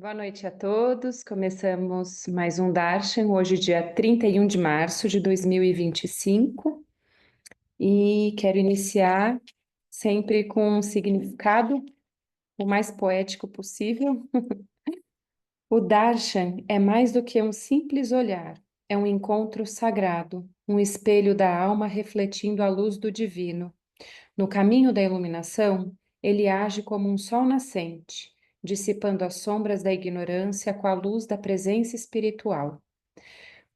Boa noite a todos. Começamos mais um Darshan, hoje, dia 31 de março de 2025. E quero iniciar sempre com um significado o mais poético possível. O Darshan é mais do que um simples olhar, é um encontro sagrado, um espelho da alma refletindo a luz do divino. No caminho da iluminação, ele age como um sol nascente, dissipando as sombras da ignorância com a luz da presença espiritual.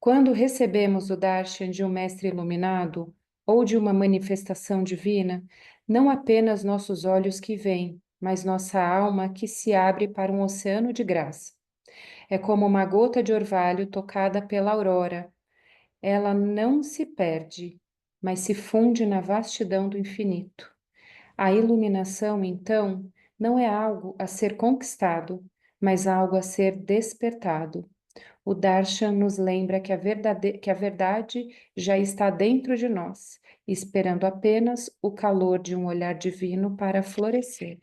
Quando recebemos o darshan de um mestre iluminado ou de uma manifestação divina, não apenas nossos olhos que veem, mas nossa alma que se abre para um oceano de graça. É como uma gota de orvalho tocada pela aurora. Ela não se perde, mas se funde na vastidão do infinito. A iluminação, então, não é algo a ser conquistado, mas algo a ser despertado. O Darshan nos lembra que a verdade já está dentro de nós, esperando apenas o calor de um olhar divino para florescer.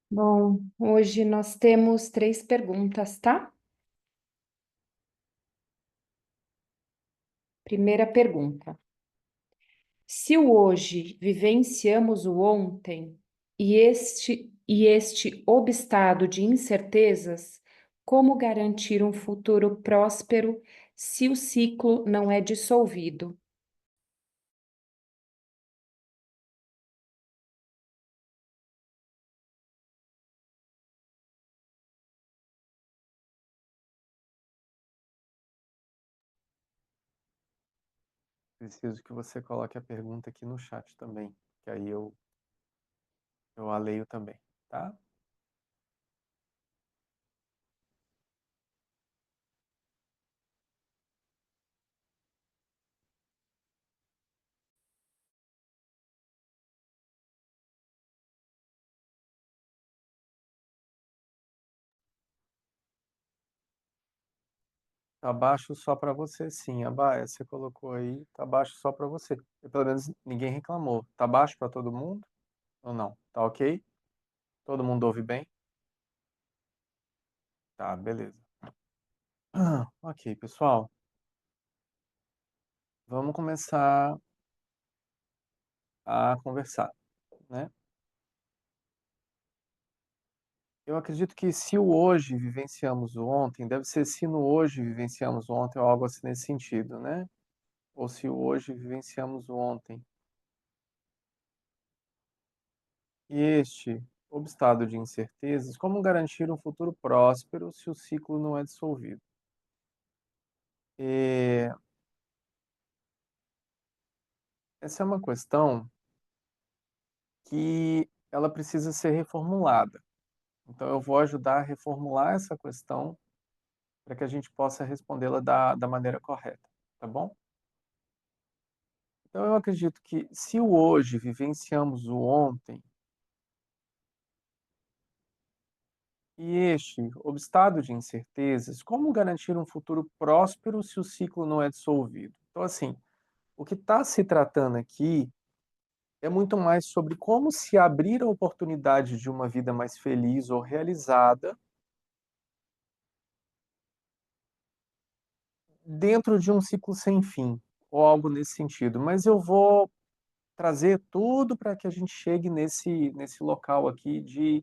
Bom, hoje nós temos 3 perguntas, tá? Primeira pergunta. Se o hoje vivenciamos o ontem e este obstado de incertezas, como garantir um futuro próspero se o ciclo não é dissolvido? Preciso que você coloque a pergunta aqui no chat também, que aí eu a leio também, tá? Tá baixo só para você, sim. A Baia, você colocou aí, tá baixo só para você. Pelo menos ninguém reclamou. Tá baixo para todo mundo ou não? Tá ok? Todo mundo ouve bem? Tá, beleza. Ok, pessoal, vamos começar a conversar, né? Eu acredito que se o hoje vivenciamos o ontem, deve ser se no hoje vivenciamos o ontem ou algo assim nesse sentido, né? Ou se o hoje vivenciamos o ontem. E este obstado de incertezas, como garantir um futuro próspero se o ciclo não é dissolvido? E essa é uma questão que ela precisa ser reformulada. Então, eu vou ajudar a reformular essa questão para que a gente possa respondê-la da maneira correta, tá bom? Então, eu acredito que se o hoje vivenciamos o ontem, e este obstado de incertezas, como garantir um futuro próspero se o ciclo não é dissolvido? Então, assim, o que está se tratando aqui é muito mais sobre como se abrir a oportunidade de uma vida mais feliz ou realizada dentro de um ciclo sem fim, ou algo nesse sentido. Mas eu vou trazer tudo para que a gente chegue nesse local aqui de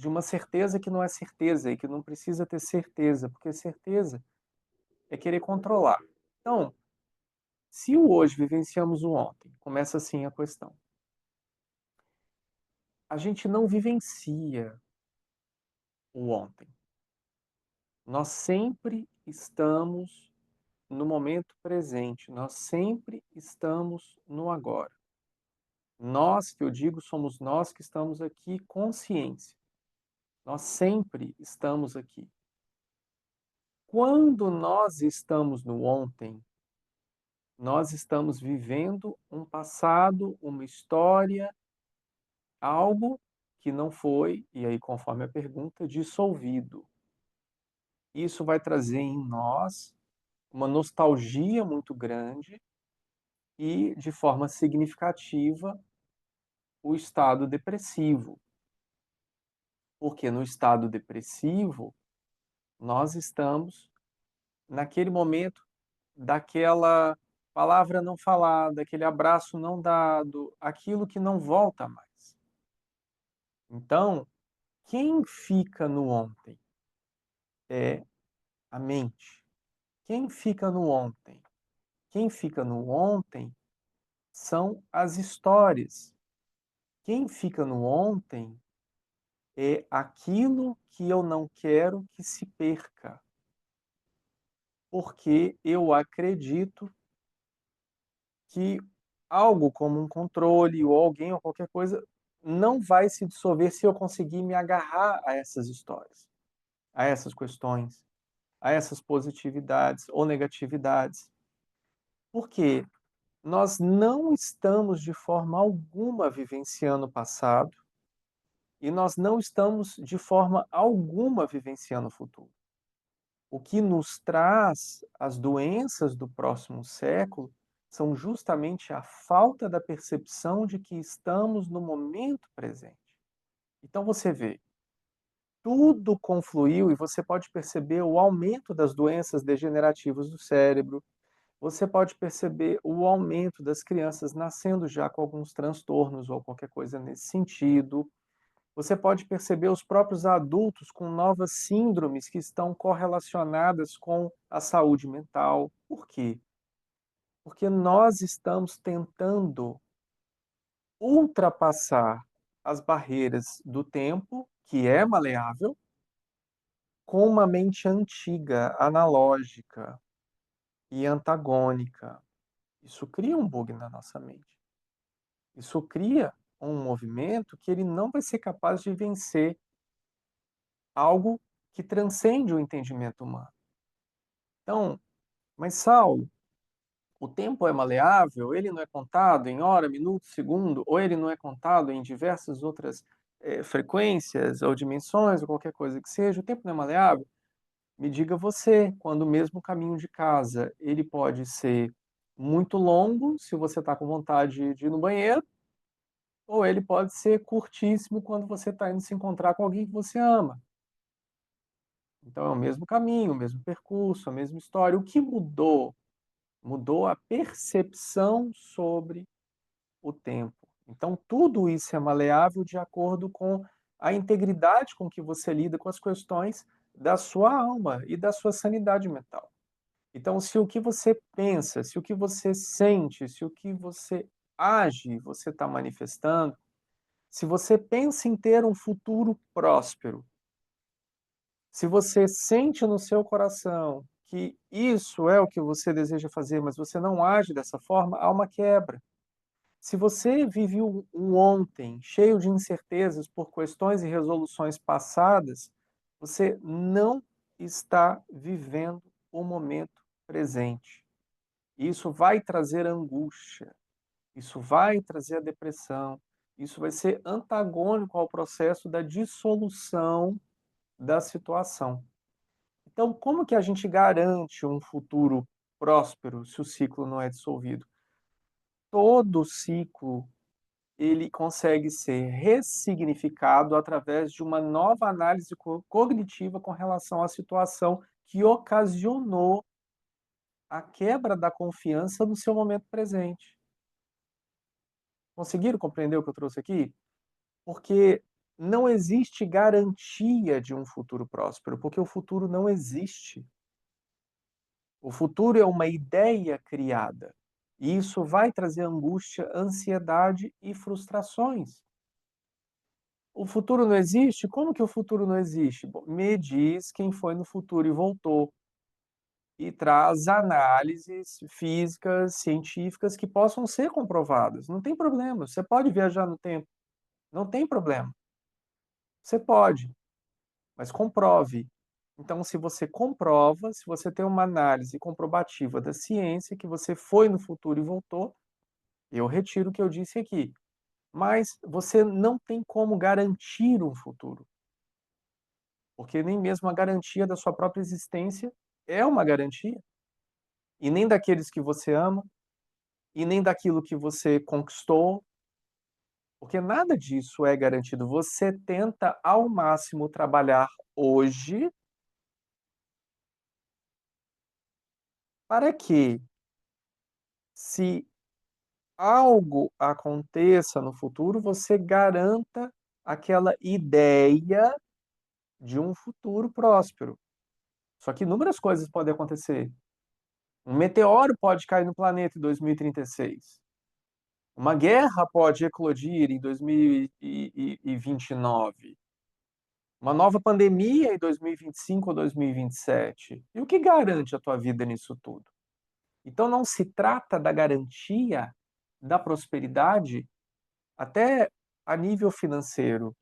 uma certeza que não é certeza e que não precisa ter certeza, porque certeza é querer controlar. Então, se o hoje vivenciamos o ontem, começa assim a questão. A gente não vivencia o ontem. Nós sempre estamos no momento presente, nós sempre estamos no agora. Nós, que eu digo, somos nós que estamos aqui, consciência. Nós sempre estamos aqui. Quando nós estamos no ontem, nós estamos vivendo um passado, uma história, algo que não foi, e aí, conforme a pergunta, dissolvido. Isso vai trazer em nós uma nostalgia muito grande e, de forma significativa, o estado depressivo. Porque no estado depressivo, nós estamos naquele momento daquela palavra não falada, daquele abraço não dado, aquilo que não volta mais. Então, quem fica no ontem é a mente. Quem fica no ontem? Quem fica no ontem são as histórias. Quem fica no ontem é aquilo que eu não quero que se perca, porque eu acredito que algo como um controle ou alguém ou qualquer coisa não vai se dissolver se eu conseguir me agarrar a essas histórias, a essas questões, a essas positividades ou negatividades. Porque nós não estamos de forma alguma vivenciando o passado e nós não estamos de forma alguma vivenciando o futuro. O que nos traz as doenças do próximo século são justamente a falta da percepção de que estamos no momento presente. Então você vê, tudo confluiu e você pode perceber o aumento das doenças degenerativas do cérebro, você pode perceber o aumento das crianças nascendo já com alguns transtornos ou qualquer coisa nesse sentido. Você pode perceber os próprios adultos com novas síndromes que estão correlacionadas com a saúde mental. Por quê? Porque nós estamos tentando ultrapassar as barreiras do tempo, que é maleável, com uma mente antiga, analógica e antagônica. Isso cria um bug na nossa mente. Isso cria um movimento que ele não vai ser capaz de vencer algo que transcende o entendimento humano. Então, mas Saulo, o tempo é maleável, ele não é contado em hora, minuto, segundo, ou ele não é contado em diversas outras frequências ou dimensões, ou qualquer coisa que seja, o tempo não é maleável? Me diga você, quando o mesmo caminho de casa, ele pode ser muito longo, se você está com vontade de ir no banheiro, ou ele pode ser curtíssimo quando você está indo se encontrar com alguém que você ama. Então é o mesmo caminho, o mesmo percurso, a mesma história. O que mudou? Mudou a percepção sobre o tempo. Então tudo isso é maleável de acordo com a integridade com que você lida com as questões da sua alma e da sua sanidade mental. Então, se o que você pensa, se o que você sente, se o que você age, você está manifestando, se você pensa em ter um futuro próspero, se você sente no seu coração que isso é o que você deseja fazer, mas você não age dessa forma, há uma quebra. Se você vive um ontem cheio de incertezas por questões e resoluções passadas, você não está vivendo o momento presente. Isso vai trazer angústia, isso vai trazer a depressão, isso vai ser antagônico ao processo da dissolução da situação. Então, como que a gente garante um futuro próspero se o ciclo não é dissolvido? Todo ciclo ele consegue ser ressignificado através de uma nova análise cognitiva com relação à situação que ocasionou a quebra da confiança no seu momento presente. Conseguiram compreender o que eu trouxe aqui? Porque não existe garantia de um futuro próspero, porque o futuro não existe. O futuro é uma ideia criada. E isso vai trazer angústia, ansiedade e frustrações. O futuro não existe? Como que o futuro não existe? Bom, me diz quem foi no futuro e voltou. E traz análises físicas, científicas que possam ser comprovadas. Não tem problema. Você pode viajar no tempo. Não tem problema. Você pode, mas comprove. Então, se você comprova, se você tem uma análise comprobativa da ciência que você foi no futuro e voltou, eu retiro o que eu disse aqui. Mas você não tem como garantir um futuro, porque nem mesmo a garantia da sua própria existência é uma garantia, e nem daqueles que você ama, e nem daquilo que você conquistou, porque nada disso é garantido. Você tenta ao máximo trabalhar hoje para que, se algo aconteça no futuro, você garanta aquela ideia de um futuro próspero. Só que inúmeras coisas podem acontecer. Um meteoro pode cair no planeta em 2036. Uma guerra pode eclodir em 2029. Uma nova pandemia em 2025 ou 2027. E o que garante a tua vida nisso tudo? Então não se trata da garantia da prosperidade até a nível financeiro.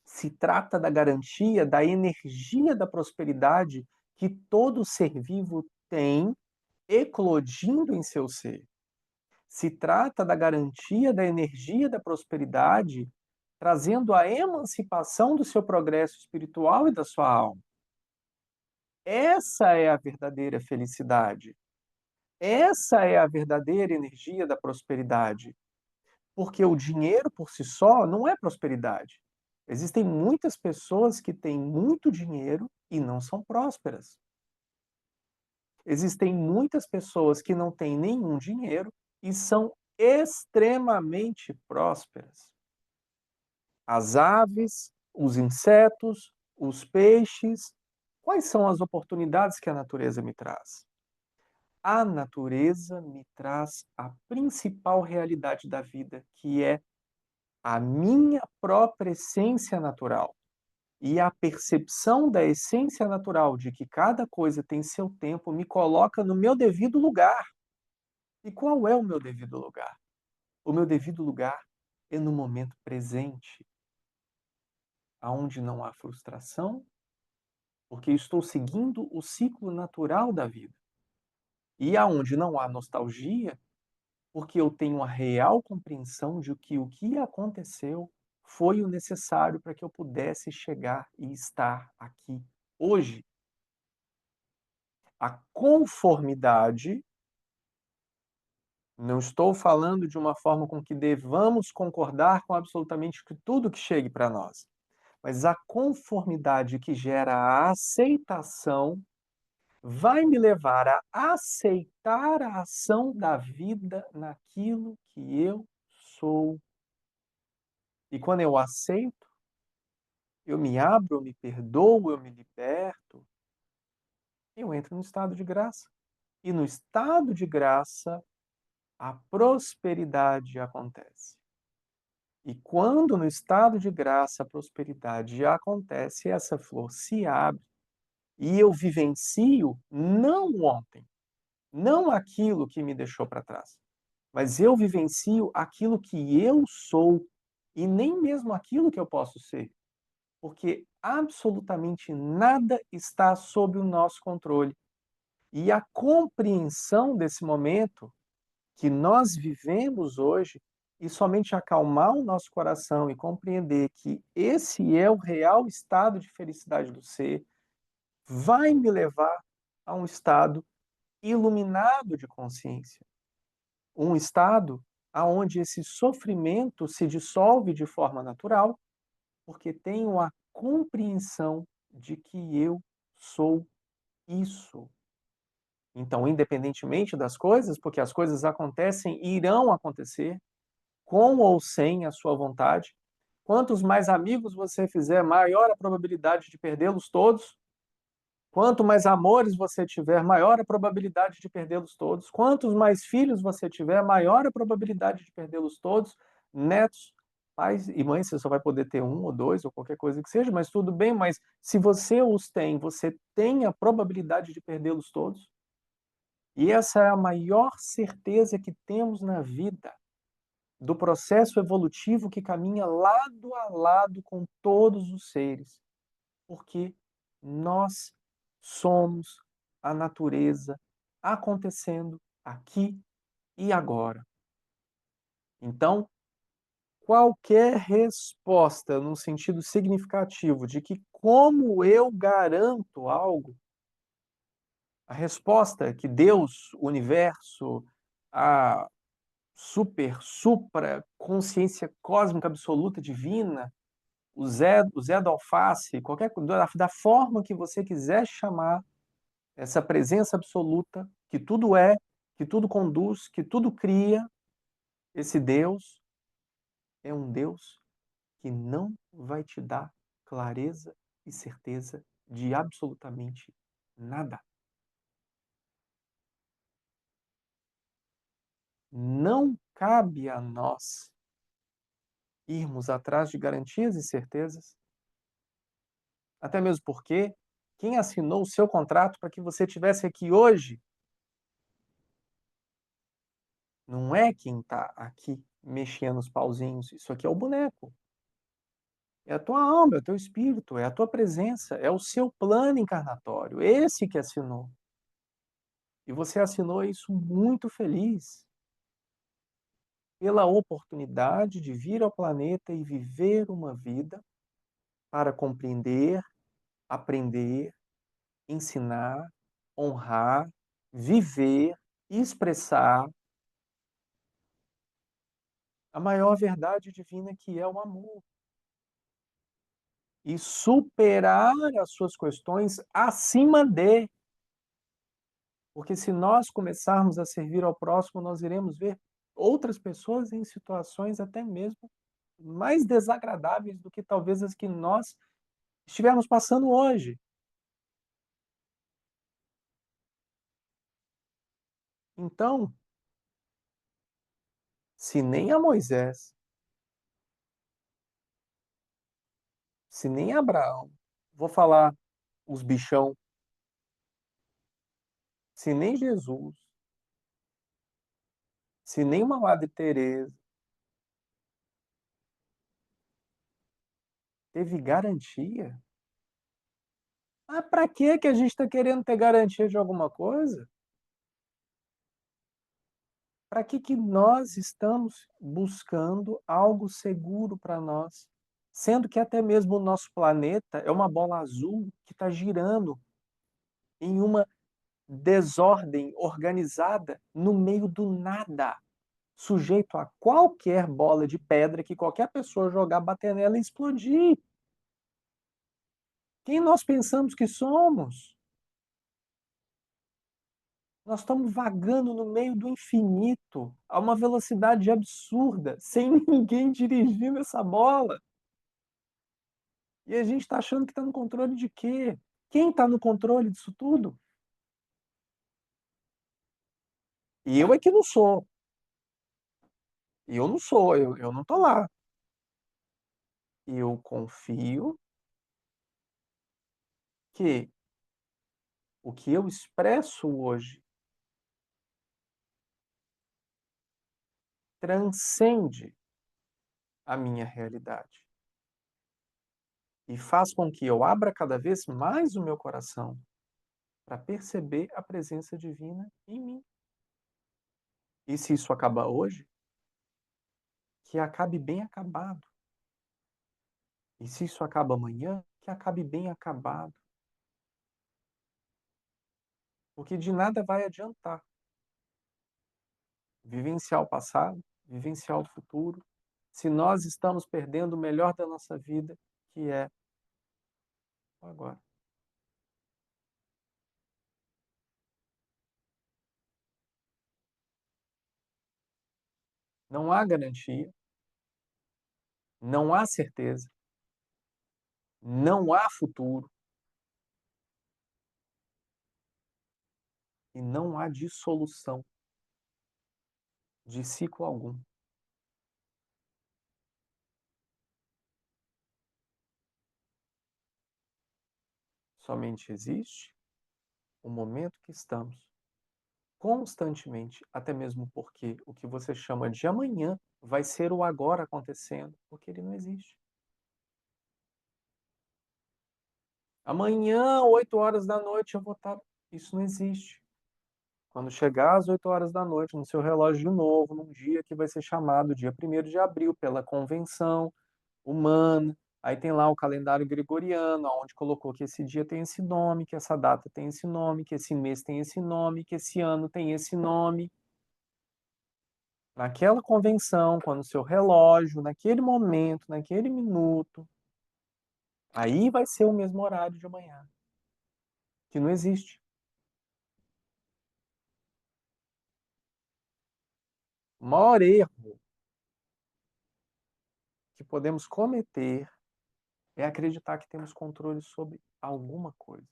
Se trata da garantia da energia da prosperidade que todo ser vivo tem eclodindo em seu ser. Se trata da garantia da energia da prosperidade, trazendo a emancipação do seu progresso espiritual e da sua alma. Essa é a verdadeira felicidade. Essa é a verdadeira energia da prosperidade. Porque o dinheiro por si só não é prosperidade. Existem muitas pessoas que têm muito dinheiro e não são prósperas. Existem muitas pessoas que não têm nenhum dinheiro e são extremamente prósperas. As aves, os insetos, os peixes, quais são as oportunidades que a natureza me traz? A natureza me traz a principal realidade da vida, que é a minha própria essência natural. E a percepção da essência natural de que cada coisa tem seu tempo me coloca no meu devido lugar. E qual é o meu devido lugar? O meu devido lugar é no momento presente, aonde não há frustração, porque estou seguindo o ciclo natural da vida. E aonde não há nostalgia, porque eu tenho a real compreensão de que o que aconteceu foi o necessário para que eu pudesse chegar e estar aqui hoje. A conformidade, não estou falando de uma forma com que devamos concordar com absolutamente tudo que chegue para nós, mas a conformidade que gera a aceitação vai me levar a aceitar a ação da vida naquilo que eu sou. E quando eu aceito, eu me abro, eu me perdoo, eu me liberto, eu entro no estado de graça. E no estado de graça, a prosperidade acontece. E quando no estado de graça a prosperidade acontece, essa flor se abre e eu vivencio não ontem, não aquilo que me deixou para trás, mas eu vivencio aquilo que eu sou e nem mesmo aquilo que eu posso ser, porque absolutamente nada está sob o nosso controle. E a compreensão desse momento que nós vivemos hoje e somente acalmar o nosso coração e compreender que esse é o real estado de felicidade do ser, vai me levar a um estado iluminado de consciência, um estado aonde esse sofrimento se dissolve de forma natural, porque tenho a compreensão de que eu sou isso. Então, independentemente das coisas, porque as coisas acontecem e irão acontecer, com ou sem a sua vontade. Quantos mais amigos você fizer, maior a probabilidade de perdê-los todos. Quanto mais amores você tiver, maior a probabilidade de perdê-los todos. Quantos mais filhos você tiver, maior a probabilidade de perdê-los todos. Netos, pais e mães, você só vai poder ter um ou dois, ou qualquer coisa que seja, mas tudo bem, mas se você os tem, você tem a probabilidade de perdê-los todos. E essa é a maior certeza que temos na vida, do processo evolutivo que caminha lado a lado com todos os seres, porque nós somos a natureza acontecendo aqui e agora. Então, qualquer resposta no sentido significativo de que como eu garanto algo, a resposta que Deus, o universo, a supra consciência cósmica absoluta divina, o Zé do Alface, qualquer da forma que você quiser chamar, essa presença absoluta que tudo é, que tudo conduz, que tudo cria, esse Deus é um Deus que não vai te dar clareza e certeza de absolutamente nada. Não cabe a nós irmos atrás de garantias e certezas, até mesmo porque quem assinou o seu contrato para que você estivesse aqui hoje não é quem está aqui mexendo os pauzinhos. Isso aqui é o boneco. É a tua alma, é o teu espírito, é a tua presença, é o seu plano encarnatório, esse que assinou. E você assinou isso muito feliz pela oportunidade de vir ao planeta e viver uma vida para compreender, aprender, ensinar, honrar, viver, expressar a maior verdade divina que é o amor. E superar as suas questões acima de. Porque se nós começarmos a servir ao próximo, nós iremos ver outras pessoas em situações até mesmo mais desagradáveis do que talvez as que nós estivermos passando hoje. Então, se nem a Moisés, se nem Abraão, vou falar os bichão, se nem Jesus, se nem uma Madre Teresa teve garantia, para que a gente está querendo ter garantia de alguma coisa? Para que nós estamos buscando algo seguro para nós? Sendo que até mesmo o nosso planeta é uma bola azul que está girando em uma desordem organizada no meio do nada, sujeito a qualquer bola de pedra que qualquer pessoa jogar, bater nela e explodir. Quem nós pensamos que somos? Nós estamos vagando no meio do infinito, a uma velocidade absurda, sem ninguém dirigindo essa bola. E a gente está achando que está no controle de quê? Quem está no controle disso tudo? E eu é que não sou. E eu não sou, eu não estou lá. Eu confio que o que eu expresso hoje transcende a minha realidade e faz com que eu abra cada vez mais o meu coração para perceber a presença divina em mim. E se isso acabar hoje, que acabe bem acabado. E se isso acaba amanhã, que acabe bem acabado. Porque de nada vai adiantar vivenciar o passado, vivenciar o futuro, se nós estamos perdendo o melhor da nossa vida, que é o agora. Não há garantia, não há certeza, não há futuro e não há dissolução de ciclo algum. Somente existe o momento que estamos constantemente, até mesmo porque o que você chama de amanhã vai ser o agora acontecendo, porque ele não existe. Amanhã, 8 horas da noite, eu vou estar. Isso não existe. Quando chegar às 8 horas da noite, no seu relógio de novo, num dia que vai ser chamado dia 1º de abril, pela convenção humana, aí tem lá o calendário gregoriano, onde colocou que esse dia tem esse nome, que essa data tem esse nome, que esse mês tem esse nome, que esse ano tem esse nome. naquela convenção, quando o seu relógio, naquele momento, naquele minuto, aí vai ser o mesmo horário de amanhã, que não existe. O maior erro que podemos cometer é acreditar que temos controle sobre alguma coisa.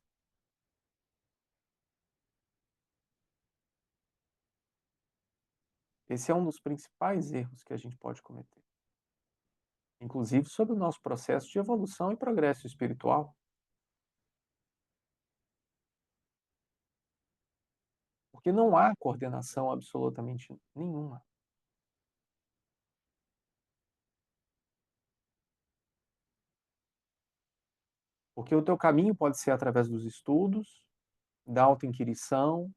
Esse é um dos principais erros que a gente pode cometer, inclusive sobre o nosso processo de evolução e progresso espiritual, porque não há coordenação absolutamente nenhuma. Porque o teu caminho pode ser através dos estudos, da autoinquirição,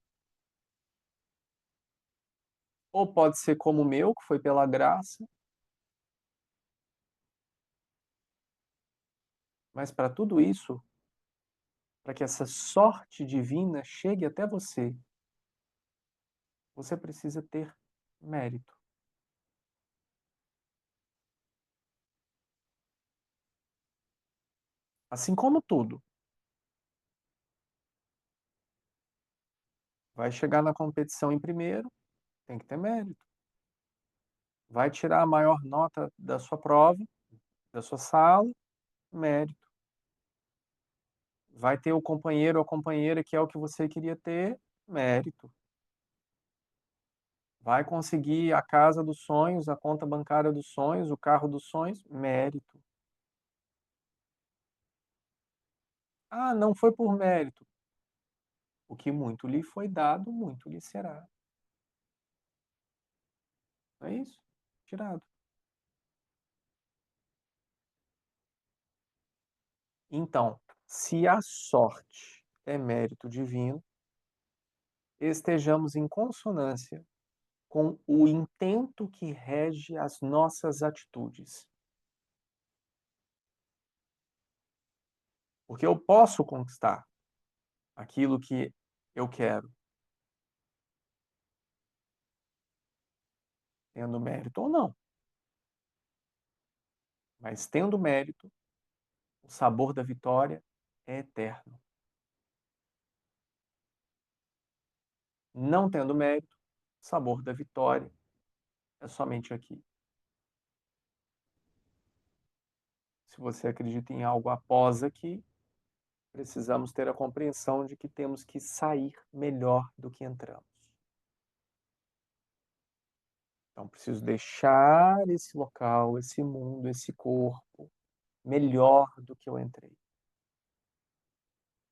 ou pode ser como o meu, que foi pela graça, mas para tudo isso, para que essa sorte divina chegue até você, você precisa ter mérito. Assim como tudo, vai chegar na competição em primeiro, tem que ter mérito. Vai tirar a maior nota da sua prova, da sua sala, mérito. Vai ter o companheiro ou a companheira que é o que você queria ter, mérito. Vai conseguir a casa dos sonhos, a conta bancária dos sonhos, o carro dos sonhos, mérito. Ah, não foi por mérito. O que muito lhe foi dado, muito lhe será. Não é isso? Tirado. Então, se a sorte é mérito divino, estejamos em consonância com o intento que rege as nossas atitudes. Porque eu posso conquistar aquilo que eu quero, tendo mérito ou não. Mas tendo mérito, o sabor da vitória é eterno. Não tendo mérito, o sabor da vitória é somente aqui. Se você acredita em algo após aqui, precisamos ter a compreensão de que temos que sair melhor do que entramos. Então, preciso deixar esse local, esse mundo, esse corpo melhor do que eu entrei.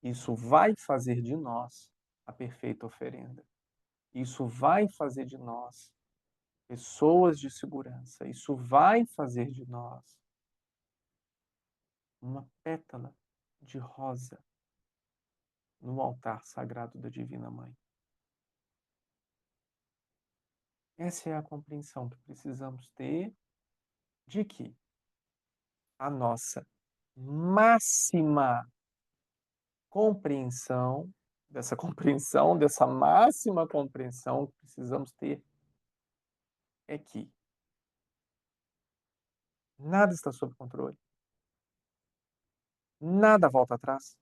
Isso vai fazer de nós a perfeita oferenda. Isso vai fazer de nós pessoas de segurança. Isso vai fazer de nós uma pétala de rosa no altar sagrado da Divina Mãe. Essa é a compreensão que precisamos ter de que a nossa máxima compreensão, dessa máxima compreensão que precisamos ter é que nada está sob controle, nada volta atrás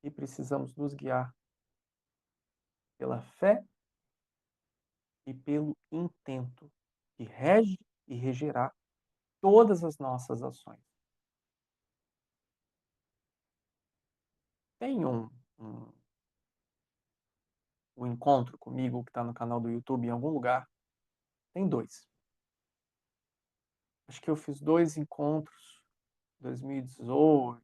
e precisamos nos guiar pela fé e pelo intento que rege e regerá todas as nossas ações. Tem um encontro comigo que está no canal do YouTube em algum lugar. Tem dois. Acho que eu fiz dois encontros em 2018.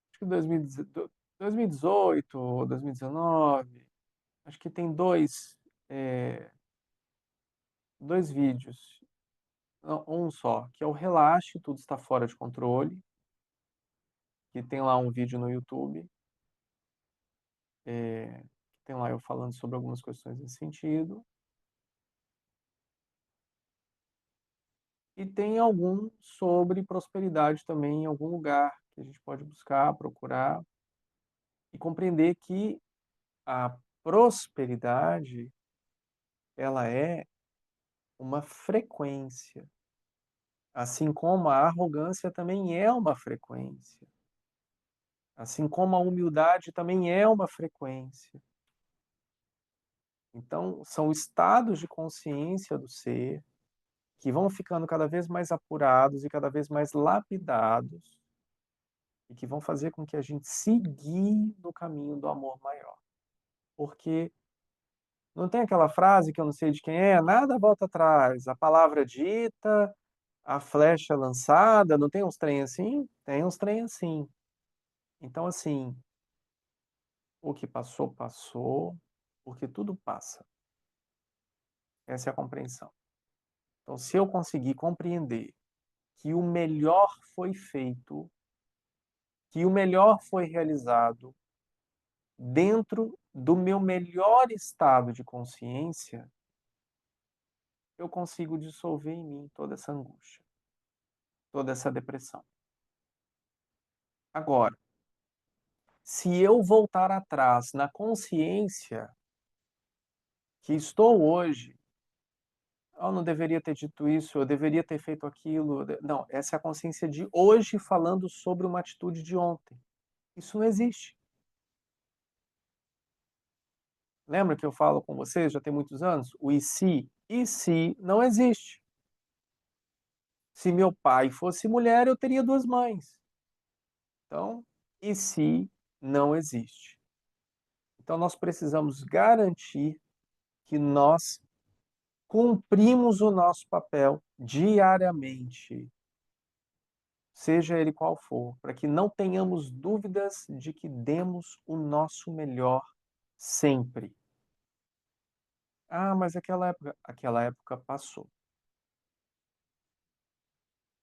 Acho que 2018 ou 2019. Acho que tem dois vídeos. Não, um só, que é o Relaxe, Tudo Está Fora de Controle, que tem lá um vídeo no YouTube. Que tem lá eu falando sobre algumas questões nesse sentido. E tem algum sobre prosperidade também em algum lugar que a gente pode buscar, procurar e compreender que a prosperidade, ela é uma frequência, assim como a arrogância também é uma frequência, assim como a humildade também é uma frequência. Então, são estados de consciência do ser que vão ficando cada vez mais apurados e cada vez mais lapidados e que vão fazer com que a gente se guie no caminho do amor maior. Porque não tem aquela frase que eu não sei de quem é, nada volta atrás, a palavra dita, a flecha lançada, não tem uns trem assim? Tem uns trem assim. Então, assim, o que passou, passou, porque tudo passa. Essa é a compreensão. Então, se eu conseguir compreender que o melhor foi feito, que o melhor foi realizado dentro do meu melhor estado de consciência, eu consigo dissolver em mim toda essa angústia, toda essa depressão. Agora, se eu voltar atrás na consciência que estou hoje, eu não deveria ter dito isso, eu deveria ter feito aquilo. Não, essa é a consciência de hoje falando sobre uma atitude de ontem. Isso não existe. Lembra que eu falo com vocês, já tem muitos anos? O e se? E se não existe. Se meu pai fosse mulher, eu teria duas mães. Então, e se não existe. Então, nós precisamos garantir que nós cumprimos o nosso papel diariamente, seja ele qual for, para que não tenhamos dúvidas de que demos o nosso melhor sempre. Ah, mas aquela época passou.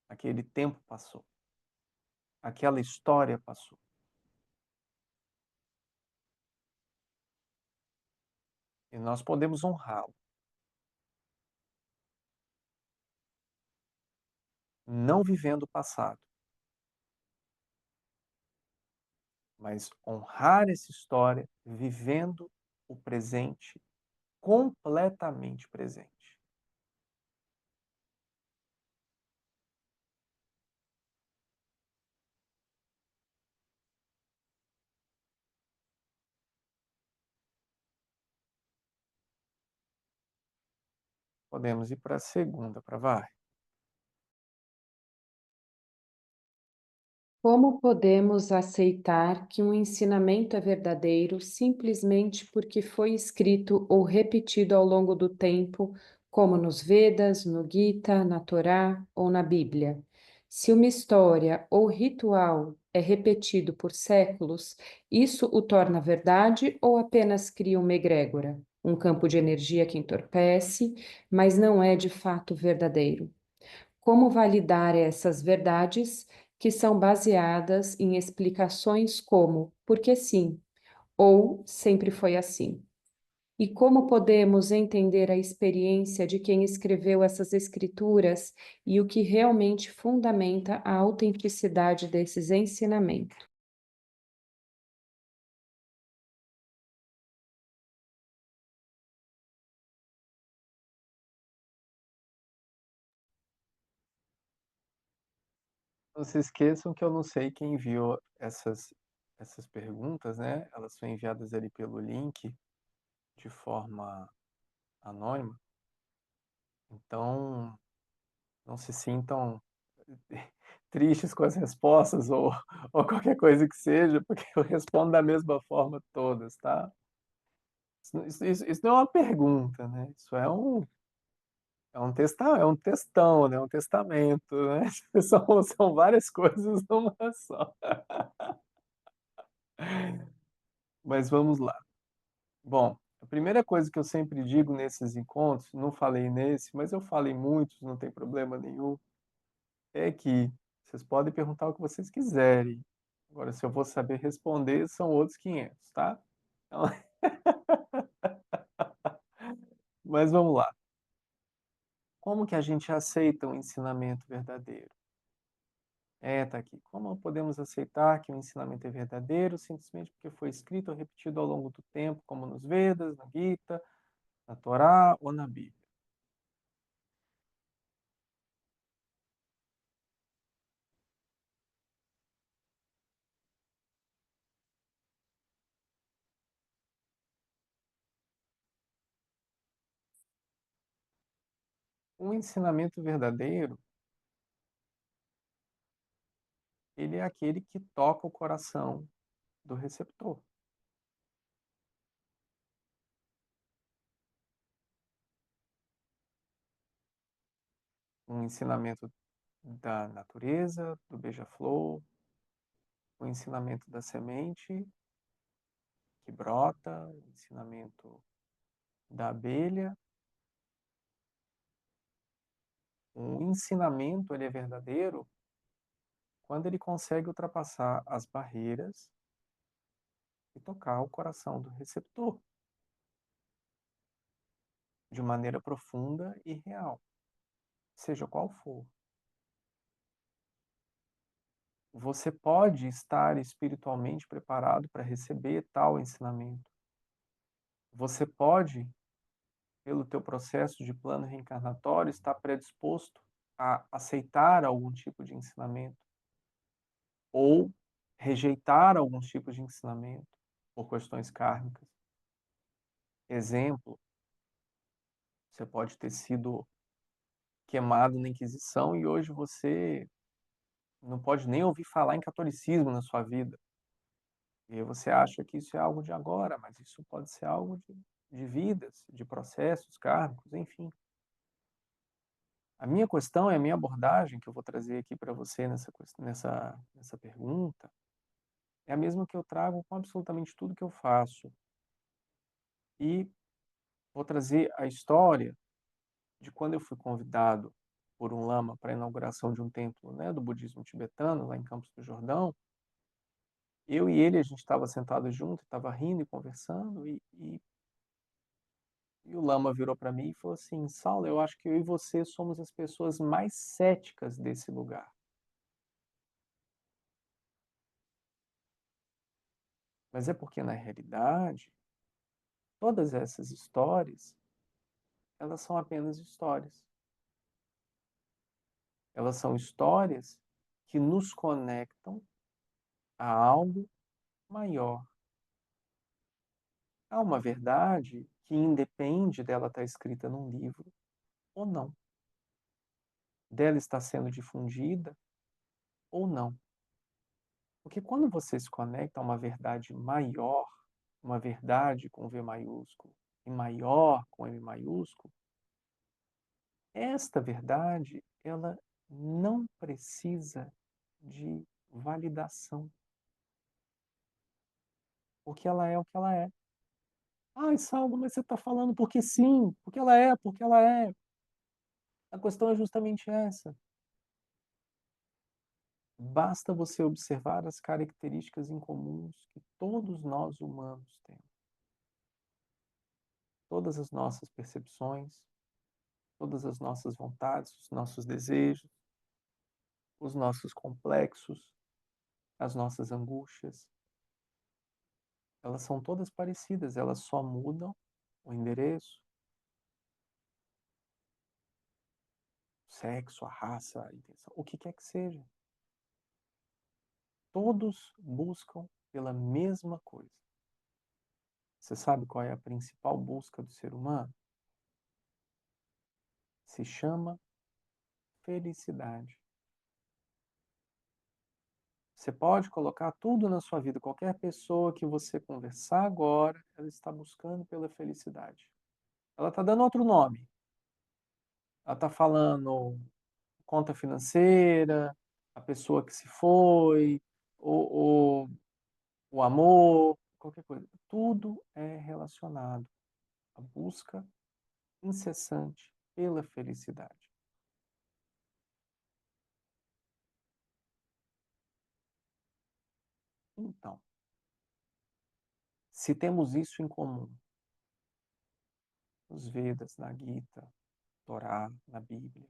Aquele tempo passou. Aquela história passou. E nós podemos honrá-lo, não vivendo o passado, mas honrar essa história vivendo o presente completamente presente. Podemos ir para a segunda, para vai. Como podemos aceitar que um ensinamento é verdadeiro simplesmente porque foi escrito ou repetido ao longo do tempo, como nos Vedas, no Gita, na Torá ou na Bíblia? Se uma história ou ritual é repetido por séculos, isso o torna verdade ou apenas cria uma egrégora, um campo de energia que entorpece, mas não é de fato verdadeiro? Como validar essas verdades que são baseadas em explicações como porque sim ou sempre foi assim? E como podemos entender a experiência de quem escreveu essas escrituras e o que realmente fundamenta a autenticidade desses ensinamentos? Não se esqueçam que eu não sei quem enviou essas perguntas, né? Elas foram enviadas ali pelo link de forma anônima. Então, não se sintam tristes com as respostas ou qualquer coisa que seja, porque eu respondo da mesma forma todas, tá? Isso não é uma pergunta, né? Isso é um textão, né? Um testamento, né? São várias coisas numa só. Mas vamos lá. Bom, a primeira coisa que eu sempre digo nesses encontros, não falei nesse, mas eu falei muitos, não tem problema nenhum, é que vocês podem perguntar o que vocês quiserem. Agora, se eu vou saber responder, são outros 500, tá? Então, mas vamos lá. Como que a gente aceita um ensinamento verdadeiro? Tá aqui. Como podemos aceitar que o ensinamento é verdadeiro simplesmente porque foi escrito ou repetido ao longo do tempo, como nos Vedas, na Gita, na Torá ou na Bíblia? O ensinamento verdadeiro, ele é aquele que toca o coração do receptor. Um ensinamento da natureza, do beija-flor, o ensinamento da semente que brota, o ensinamento da abelha. O ensinamento ele é verdadeiro quando ele consegue ultrapassar as barreiras e tocar o coração do receptor de maneira profunda e real, seja qual for. Você pode estar espiritualmente preparado para receber tal ensinamento. Você pode, pelo teu processo de plano reencarnatório, estar predisposto a aceitar algum tipo de ensinamento ou rejeitar algum tipo de ensinamento por questões kármicas. Exemplo, você pode ter sido queimado na Inquisição e hoje você não pode nem ouvir falar em catolicismo na sua vida. E aí você acha que isso é algo de agora, mas isso pode ser algo de vidas, de processos kármicos, enfim. A minha questão e a minha abordagem que eu vou trazer aqui para você nessa pergunta é a mesma que eu trago com absolutamente tudo que eu faço. E vou trazer a história de quando eu fui convidado por um lama para a inauguração de um templo, né, do budismo tibetano, lá em Campos do Jordão. Eu e ele, a gente estava sentado junto, estava rindo e conversando, e o lama virou para mim e falou assim: Saulo, eu acho que eu e você somos as pessoas mais céticas desse lugar. Mas é porque, na realidade, todas essas histórias, elas são apenas histórias. Elas são histórias que nos conectam a algo maior. Há uma verdade que independe dela estar escrita num livro ou não, dela estar sendo difundida ou não. Porque quando você se conecta a uma verdade maior, uma verdade com V maiúsculo e maior com M maiúsculo, esta verdade, ela não precisa de validação, porque ela é o que ela é. Ai, Saulo, mas você está falando porque sim, porque ela é. A questão é justamente essa. Basta você observar as características incomuns que todos nós humanos temos. Todas as nossas percepções, todas as nossas vontades, os nossos desejos, os nossos complexos, as nossas angústias, elas são todas parecidas, elas só mudam o endereço, o sexo, a raça, a intenção, o que quer que seja. Todos buscam pela mesma coisa. Você sabe qual é a principal busca do ser humano? Se chama felicidade. Você pode colocar tudo na sua vida, qualquer pessoa que você conversar agora, ela está buscando pela felicidade. Ela está dando outro nome. Ela está falando conta financeira, a pessoa que se foi, o, o, o amor, qualquer coisa. Tudo é relacionado à busca incessante pela felicidade. Então, se temos isso em comum, nos Vedas, na Gita, Torá, na Bíblia,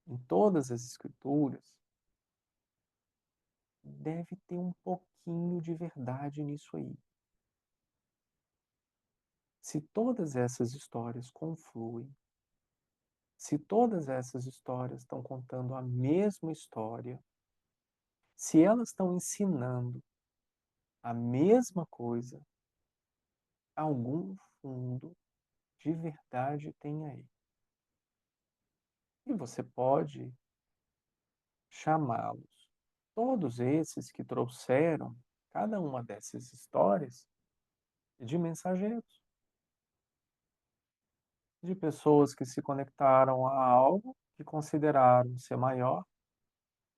em todas as escrituras, deve ter um pouquinho de verdade nisso aí. Se todas essas histórias confluem, se todas essas histórias estão contando a mesma história, se elas estão ensinando a mesma coisa, algum fundo de verdade tem aí. E você pode chamá-los, todos esses que trouxeram cada uma dessas histórias, de mensageiros, de pessoas que se conectaram a algo que consideraram ser maior.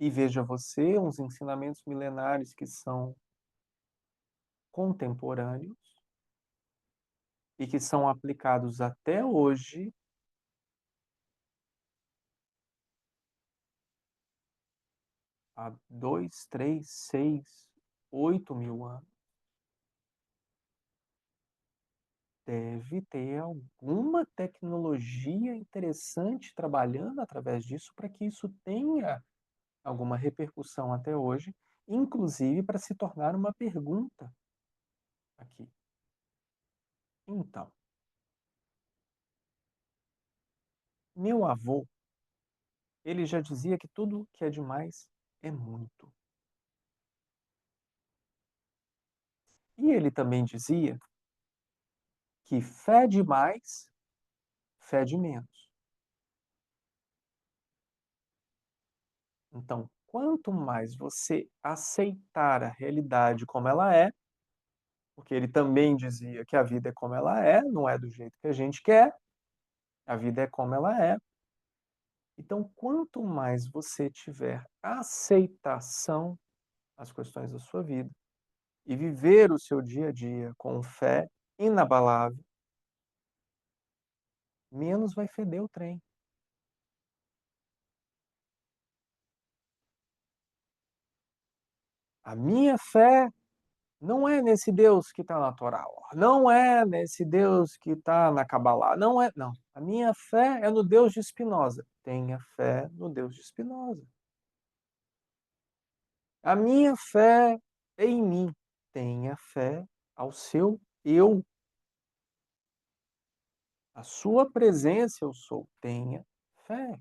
E veja você, uns ensinamentos milenares que são contemporâneos e que são aplicados até hoje, há 2, 3, 6, 8 mil anos. Deve ter alguma tecnologia interessante trabalhando através disso para que isso tenha alguma repercussão até hoje, inclusive para se tornar uma pergunta aqui. Então, meu avô, ele já dizia que tudo que é demais é muito. E ele também dizia que fé demais, fé de menos. Então, quanto mais você aceitar a realidade como ela é, porque ele também dizia que a vida é como ela é, não é do jeito que a gente quer, a vida é como ela é. Então, quanto mais você tiver aceitação às questões da sua vida e viver o seu dia a dia com fé inabalável, menos vai feder o trem. A minha fé não é nesse Deus que está na Torá, não é nesse Deus que está na Cabalá, não é, não. A minha fé é no Deus de Spinoza. Tenha fé no Deus de Spinoza. A minha fé é em mim. Tenha fé ao seu eu. A sua presença eu sou. Tenha fé.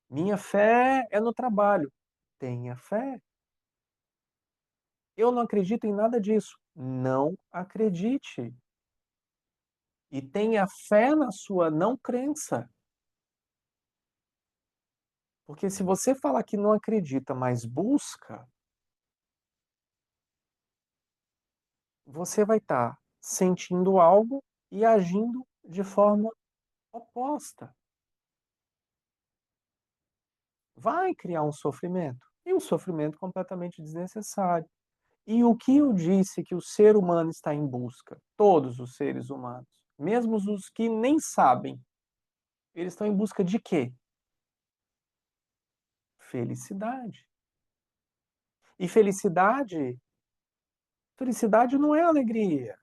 Minha fé é no trabalho. Tenha fé. Eu não acredito em nada disso. Não acredite. E tenha fé na sua não crença. Porque se você falar que não acredita, mas busca, você vai estar sentindo algo e agindo de forma oposta. Vai criar um sofrimento. E um sofrimento completamente desnecessário. E o que eu disse que o ser humano está em busca? Todos os seres humanos, mesmo os que nem sabem, eles estão em busca de quê? Felicidade. E felicidade não é alegria.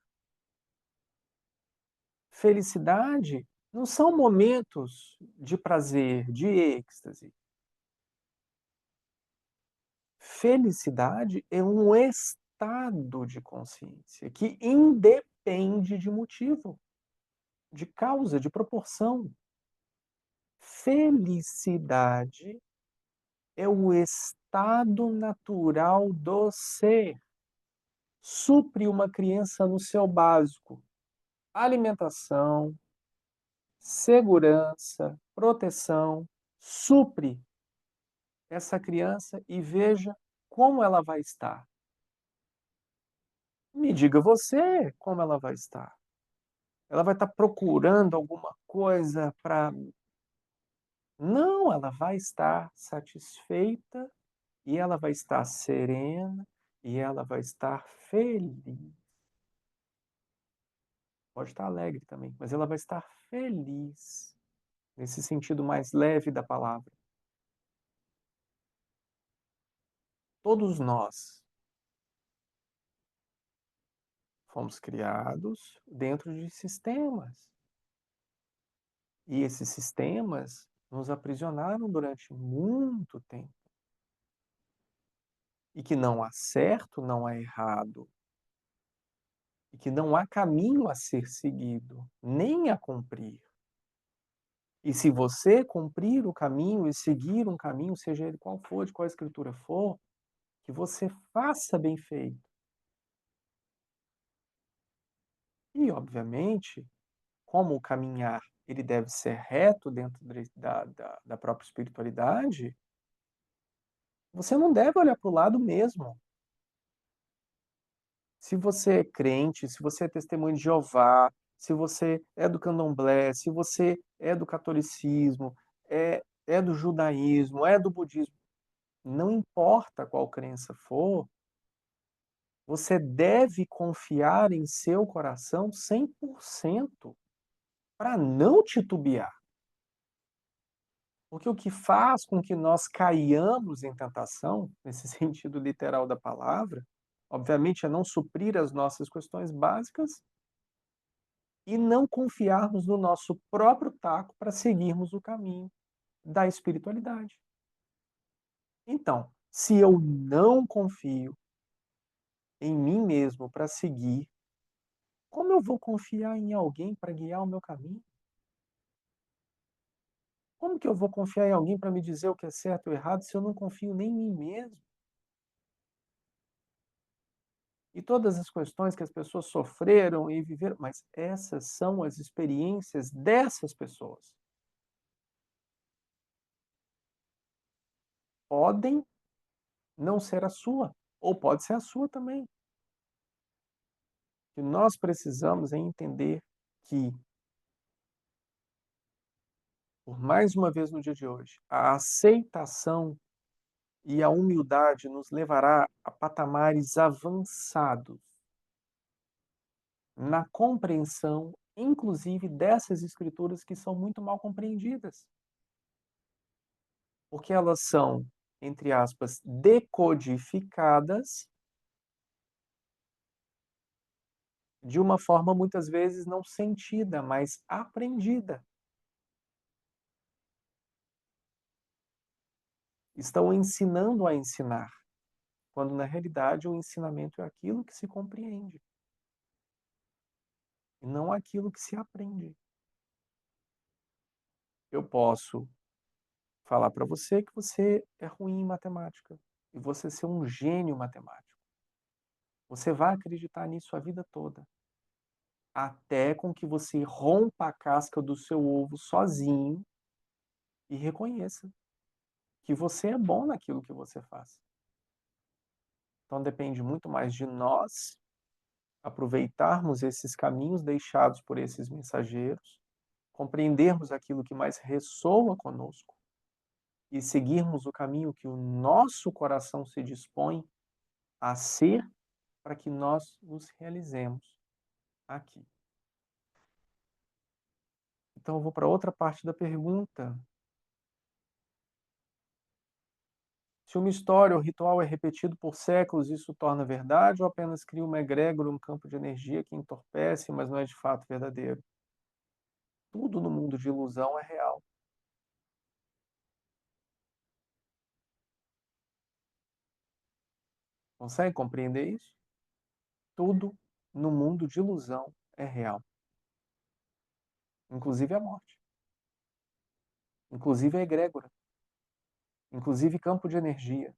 Felicidade não são momentos de prazer, de êxtase. Felicidade é um estado de consciência que independe de motivo, de causa, de proporção. Felicidade é o estado natural do ser. Supre uma criança no seu básico: alimentação, segurança, proteção. Supre essa criança e veja como ela vai estar. Me diga você como ela vai estar. Ela vai estar procurando alguma coisa para. Não, ela vai estar satisfeita e ela vai estar serena e ela vai estar feliz. Pode estar alegre também, mas ela vai estar feliz, nesse sentido mais leve da palavra. Todos nós fomos criados dentro de sistemas. E esses sistemas nos aprisionaram durante muito tempo. e que não há certo, não há errado, e que não há caminho a ser seguido, nem a cumprir. E se você cumprir o caminho e seguir um caminho, seja ele qual for, de qual escritura for, que você faça bem feito. E, obviamente, como o caminhar ele deve ser reto dentro da própria espiritualidade, você não deve olhar para o lado mesmo. Se você é crente, se você é testemunho de Jeová, se você é do candomblé, se você é do catolicismo, é do judaísmo, é do budismo, não importa qual crença for, você deve confiar em seu coração 100% para não titubear. Porque o que faz com que nós caiamos em tentação, nesse sentido literal da palavra, obviamente é não suprir as nossas questões básicas e não confiarmos no nosso próprio taco para seguirmos o caminho da espiritualidade. Então, se eu não confio em mim mesmo para seguir, como eu vou confiar em alguém para guiar o meu caminho? Como que eu vou confiar em alguém para me dizer o que é certo ou errado se eu não confio nem em mim mesmo? E todas as questões que as pessoas sofreram e viveram, mas essas são as experiências dessas pessoas. Podem não ser a sua, ou pode ser a sua também. O que nós precisamos é entender que, por mais uma vez no dia de hoje, a aceitação e a humildade nos levará a patamares avançados na compreensão, inclusive dessas escrituras que são muito mal compreendidas, porque elas são, entre aspas, decodificadas de uma forma muitas vezes não sentida, mas aprendida. Estão ensinando a ensinar, quando na realidade o ensinamento é aquilo que se compreende, e não aquilo que se aprende. Eu posso falar para você que você é ruim em matemática e você ser um gênio matemático. Você vai acreditar nisso a vida toda, até com que você rompa a casca do seu ovo sozinho e reconheça que você é bom naquilo que você faz. Então depende muito mais de nós aproveitarmos esses caminhos deixados por esses mensageiros, compreendermos aquilo que mais ressoa conosco e seguirmos o caminho que o nosso coração se dispõe a ser para que nós nos realizemos aqui. Então eu vou para outra parte da pergunta. Se uma história ou ritual é repetido por séculos, isso torna verdade ou apenas cria uma egrégora, um campo de energia que entorpece, mas não é de fato verdadeiro? Tudo no mundo de ilusão é real. Consegue compreender isso? Tudo no mundo de ilusão é real, inclusive a morte, inclusive a egrégora, inclusive campo de energia,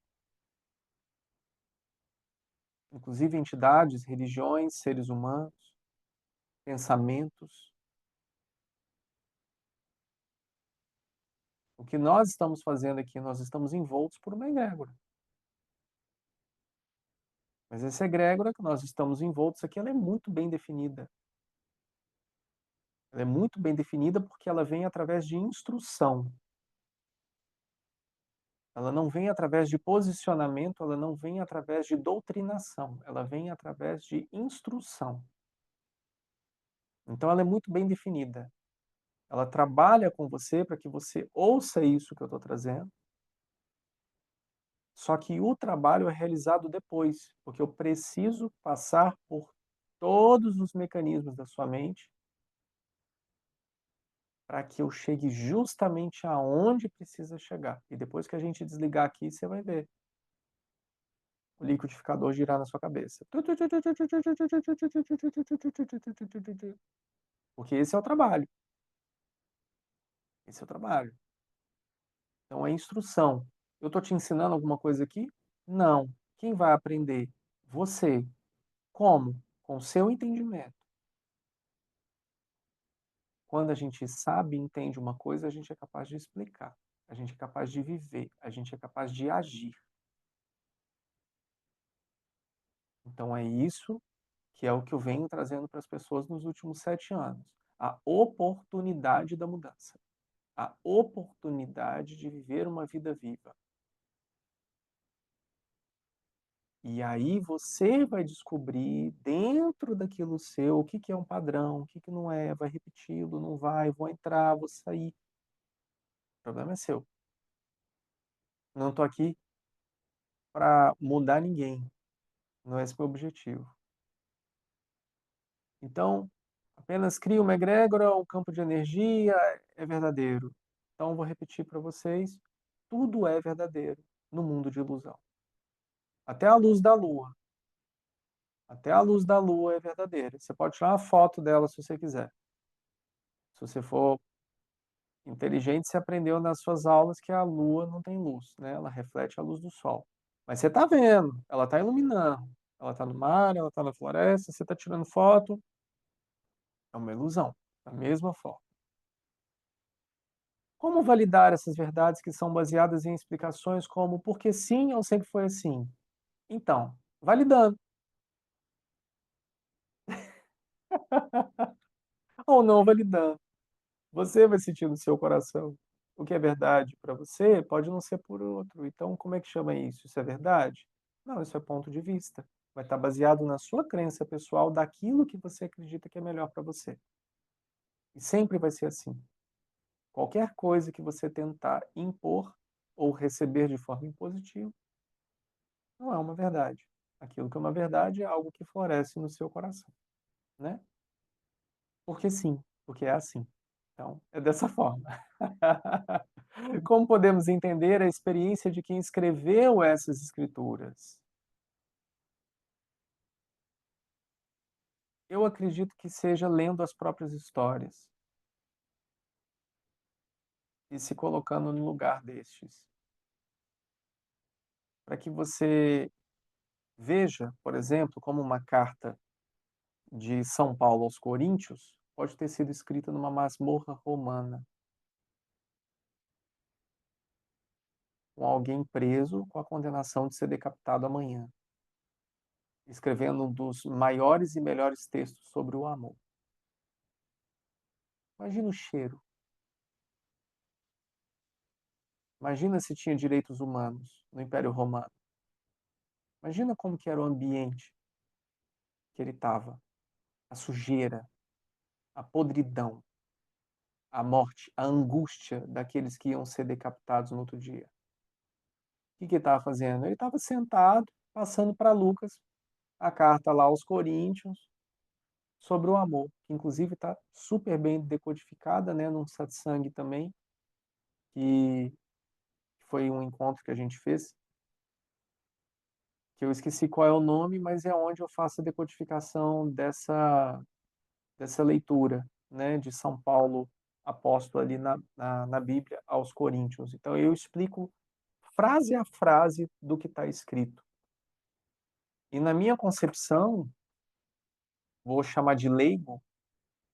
inclusive entidades, religiões, seres humanos, pensamentos. O que nós estamos fazendo aqui, nós estamos envoltos por uma egrégora. Mas essa egrégora que nós estamos envoltos aqui, ela é muito bem definida. Ela é muito bem definida porque ela vem através de instrução. Ela não vem através de posicionamento, ela não vem através de doutrinação, ela vem através de instrução. Então ela é muito bem definida. Ela trabalha com você para que você ouça isso que eu estou trazendo. Só que o trabalho é realizado depois, porque eu preciso passar por todos os mecanismos da sua mente para que eu chegue justamente aonde precisa chegar. E depois que a gente desligar aqui, você vai ver. o liquidificador girar na sua cabeça. Porque esse é o trabalho. Esse é o trabalho. Então é instrução. Eu estou te ensinando alguma coisa aqui? Não. Quem vai aprender? Você. Como? Com o seu entendimento. Quando a gente sabe e entende uma coisa, a gente é capaz de explicar, a gente é capaz de viver, a gente é capaz de agir. Então é isso que é o que eu venho trazendo para as pessoas nos últimos 7 anos. A oportunidade da mudança. A oportunidade de viver uma vida viva. E aí você vai descobrir dentro daquilo seu o que que é um padrão, o que que não é, vai repeti-lo, não vai, vou entrar, vou sair. O problema é seu. Não estou aqui para mudar ninguém. Não é esse o meu objetivo. Então, apenas cria uma egrégora, um campo de energia, é verdadeiro. Então, vou repetir para vocês: tudo é verdadeiro no mundo de ilusão. Até a luz da lua. Até a luz da lua é verdadeira. Você pode tirar uma foto dela se você quiser. Se você for inteligente, você aprendeu nas suas aulas que a lua não tem luz, né? Ela reflete a luz do sol. Mas você está vendo, ela está iluminando. Ela está no mar, ela está na floresta, você está tirando foto. É uma ilusão, da mesma forma. Como validar essas verdades que são baseadas em explicações como porque sim ou sempre foi assim? Então, validando ou não validando. Você vai sentir no seu coração. O que é verdade para você pode não ser por outro. Então, como é que chama isso? Isso é verdade? Não, isso é ponto de vista. Vai estar baseado na sua crença pessoal daquilo que você acredita que é melhor para você. E sempre vai ser assim. Qualquer coisa que você tentar impor ou receber de forma impositiva não é uma verdade. Aquilo que é uma verdade é algo que floresce no seu coração, né? Porque sim, porque é assim. Então, é dessa forma. Como podemos entender a experiência de quem escreveu essas escrituras? Eu acredito que seja lendo as próprias histórias e se colocando no lugar destes, para que você veja, por exemplo, como uma carta de São Paulo aos Coríntios pode ter sido escrita numa masmorra romana, com alguém preso com a condenação de ser decapitado amanhã, escrevendo um dos maiores e melhores textos sobre o amor. Imagina o cheiro. Imagina se tinha direitos humanos no Império Romano. Imagina como que era o ambiente que ele estava. A sujeira, a podridão, a morte, a angústia daqueles que iam ser decapitados no outro dia. O que que ele estava fazendo? Ele estava sentado, passando para Lucas a carta lá aos Coríntios sobre o amor, que inclusive está super bem decodificada, né, num satsang também, que foi um encontro que a gente fez, que eu esqueci qual é o nome, mas é onde eu faço a decodificação dessa leitura, né, de São Paulo apóstolo ali na Bíblia aos Coríntios. Então eu explico frase a frase do que está escrito. E na minha concepção, vou chamar de leigo,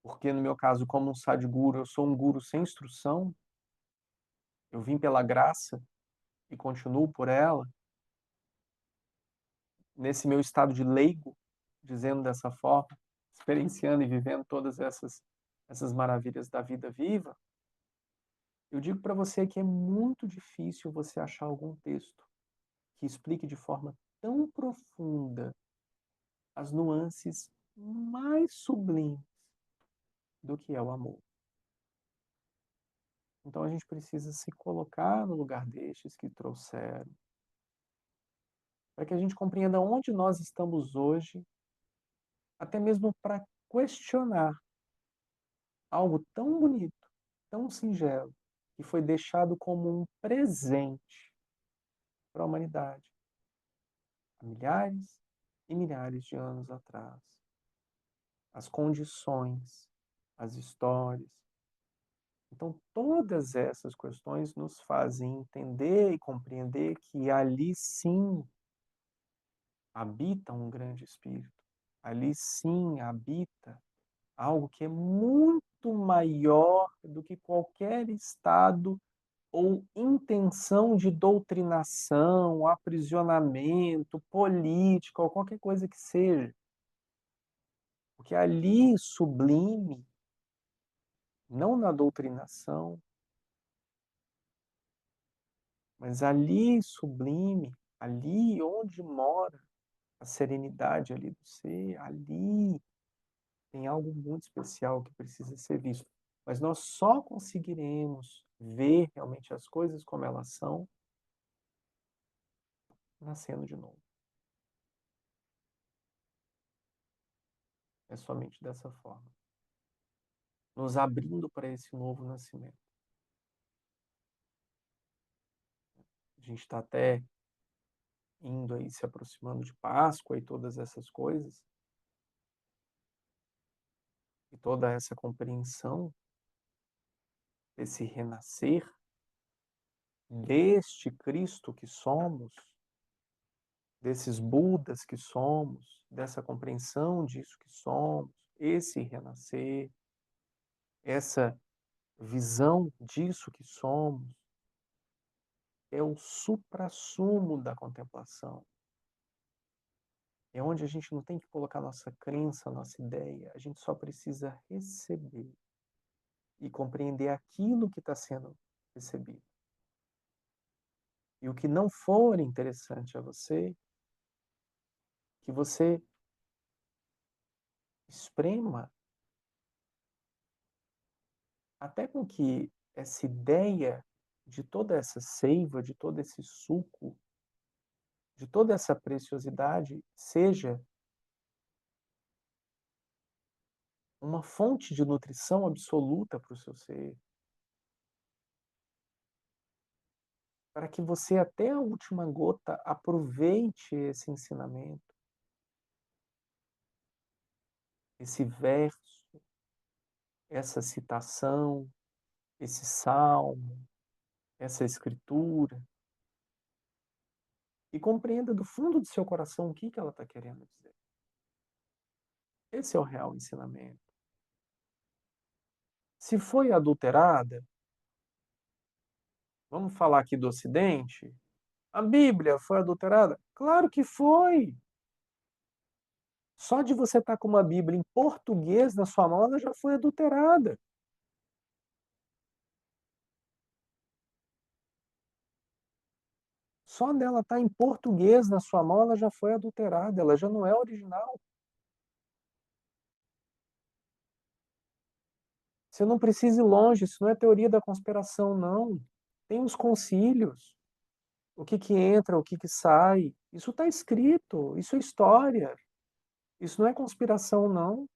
porque no meu caso, como um Sadhguru, eu sou um guru sem instrução, eu vim pela graça e continuo por ela, nesse meu estado de leigo, dizendo dessa forma, experienciando e vivendo todas essas maravilhas da vida viva, eu digo para você que é muito difícil você achar algum texto que explique de forma tão profunda as nuances mais sublimes do que é o amor. Então a gente precisa se colocar no lugar destes que trouxeram, para que a gente compreenda onde nós estamos hoje, até mesmo para questionar algo tão bonito, tão singelo, que foi deixado como um presente para a humanidade. milhares e milhares de anos atrás. As condições, as histórias. Então, todas essas questões nos fazem entender e compreender que ali sim habita um grande espírito. Ali sim habita algo que é muito maior do que qualquer estado ou intenção de doutrinação, aprisionamento, política ou qualquer coisa que seja. Porque ali sublime, não na doutrinação, mas ali sublime, ali onde mora a serenidade ali do ser, ali tem algo muito especial que precisa ser visto. Mas nós só conseguiremos ver realmente as coisas como elas são nascendo de novo. É somente dessa forma. Nos abrindo para esse novo nascimento. A gente está até indo aí, se aproximando de Páscoa e todas essas coisas. E toda essa compreensão desse renascer, deste Cristo que somos, desses Budas que somos, dessa compreensão disso que somos, esse renascer, essa visão disso que somos, é o suprassumo da contemplação. É onde a gente não tem que colocar nossa crença, nossa ideia, a gente só precisa receber e compreender aquilo que está sendo recebido. E o que não for interessante a você, que você esprema até com que essa ideia de toda essa seiva, de todo esse suco, de toda essa preciosidade seja uma fonte de nutrição absoluta para o seu ser, para que você até a última gota aproveite esse ensinamento, esse verso, essa citação, esse salmo, essa escritura, e compreenda do fundo do seu coração o que ela está querendo dizer. Esse é o real ensinamento. Se foi adulterada, vamos falar aqui do Ocidente, a Bíblia foi adulterada? Claro que foi! Só de você estar com uma Bíblia em português na sua mão, ela já foi adulterada. Só dela estar em português na sua mão, ela já foi adulterada, ela já não é original. Você não precisa ir longe, isso não é teoria da conspiração, não. Tem os concílios, o que que entra, o que que sai. Isso está escrito, isso é história. Isso não é conspiração, não.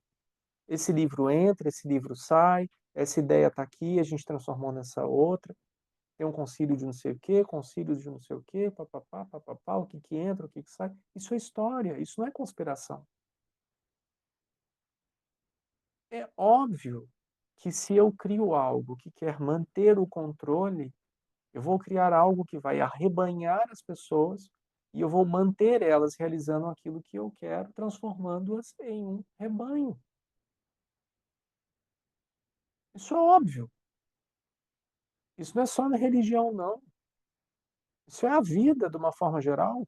Esse livro entra, esse livro sai, essa ideia está aqui, a gente transformou nessa outra. Tem um concílio de não sei o quê, concílio de não sei o quê, papapá, papapá, o que que entra, o que que sai. Isso é história, isso não é conspiração. É óbvio que se eu crio algo que quer manter o controle, eu vou criar algo que vai arrebanhar as pessoas e eu vou manter elas realizando aquilo que eu quero, transformando-as em um rebanho. Isso é óbvio. Isso não é só na religião, não. Isso é a vida de uma forma geral.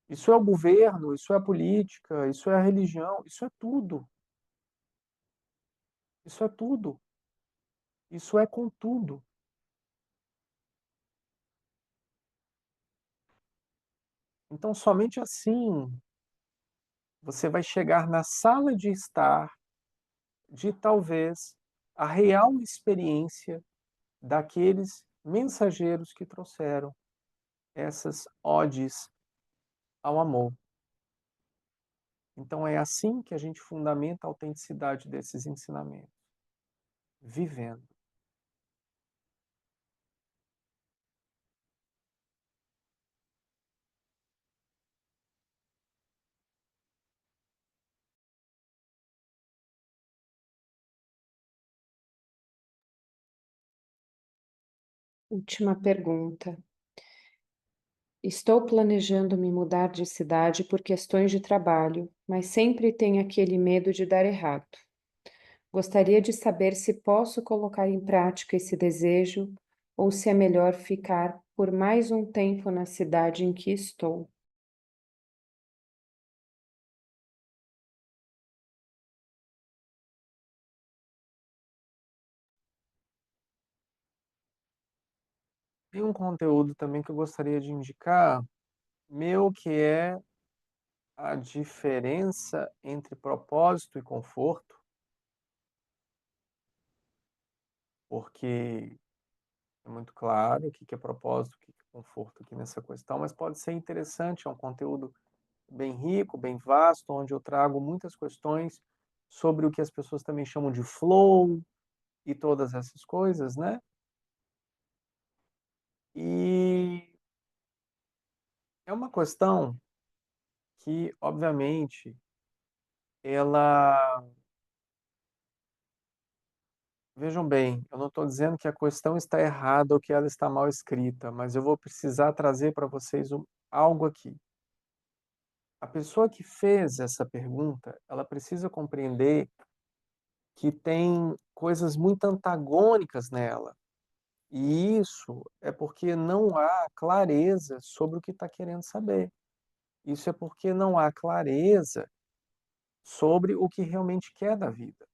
Isso é o governo, isso é a política, isso é a religião, isso é tudo. Isso é tudo. Isso é com tudo. Então, somente assim você vai chegar na sala de estar de talvez a real experiência daqueles mensageiros que trouxeram essas odes ao amor. Então é assim que a gente fundamenta a autenticidade desses ensinamentos, vivendo. Última pergunta. Estou planejando me mudar de cidade por questões de trabalho, mas sempre tenho aquele medo de dar errado. Gostaria de saber se posso colocar em prática esse desejo ou se é melhor ficar por mais um tempo na cidade em que estou. Tem um conteúdo também que eu gostaria de indicar, meu, que é a diferença entre propósito e conforto, porque é muito claro o que que é propósito, o que que é conforto aqui nessa questão, mas pode ser interessante, é um conteúdo bem rico, bem vasto, onde eu trago muitas questões sobre o que as pessoas também chamam de flow e todas essas coisas, né? E é uma questão que, obviamente, ela. Vejam bem, eu não estou dizendo que a questão está errada ou que ela está mal escrita, mas eu vou precisar trazer para vocês algo aqui. A pessoa que fez essa pergunta, ela precisa compreender que tem coisas muito antagônicas nela. E isso é porque não há clareza sobre o que está querendo saber. Isso é porque não há clareza sobre o que realmente quer da vida.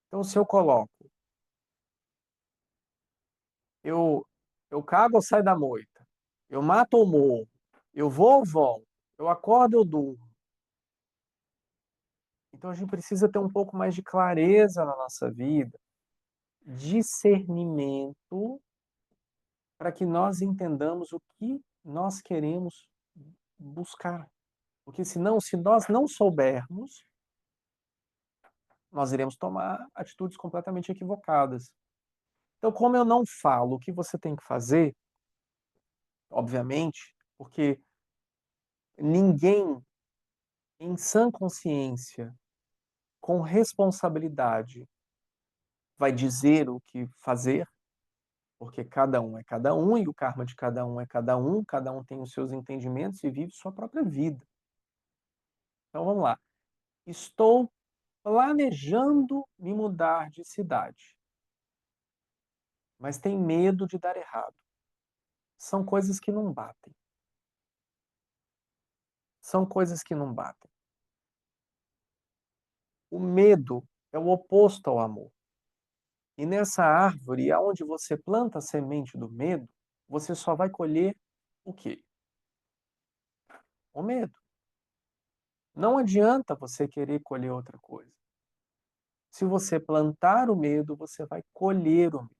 Então, se eu coloco, eu, eu cago ou saio da moita, eu mato ou morro, eu vou ou volto, eu acordo ou durmo. Então, a gente precisa ter um pouco mais de clareza na nossa vida, discernimento, para que nós entendamos o que nós queremos buscar. Porque senão, se nós não soubermos, nós iremos tomar atitudes completamente equivocadas. Então, como eu não falo o que você tem que fazer, obviamente, porque ninguém em sã consciência, com responsabilidade, vai dizer o que fazer, porque cada um é cada um e o karma de cada um tem os seus entendimentos e vive sua própria vida. Então vamos lá. Estou planejando me mudar de cidade, mas tem medo de dar errado. São coisas que não batem. São coisas que não batem. O medo é o oposto ao amor. E nessa árvore, aonde você planta a semente do medo, você só vai colher o quê? O medo. Não adianta você querer colher outra coisa. Se você plantar o medo, você vai colher o medo.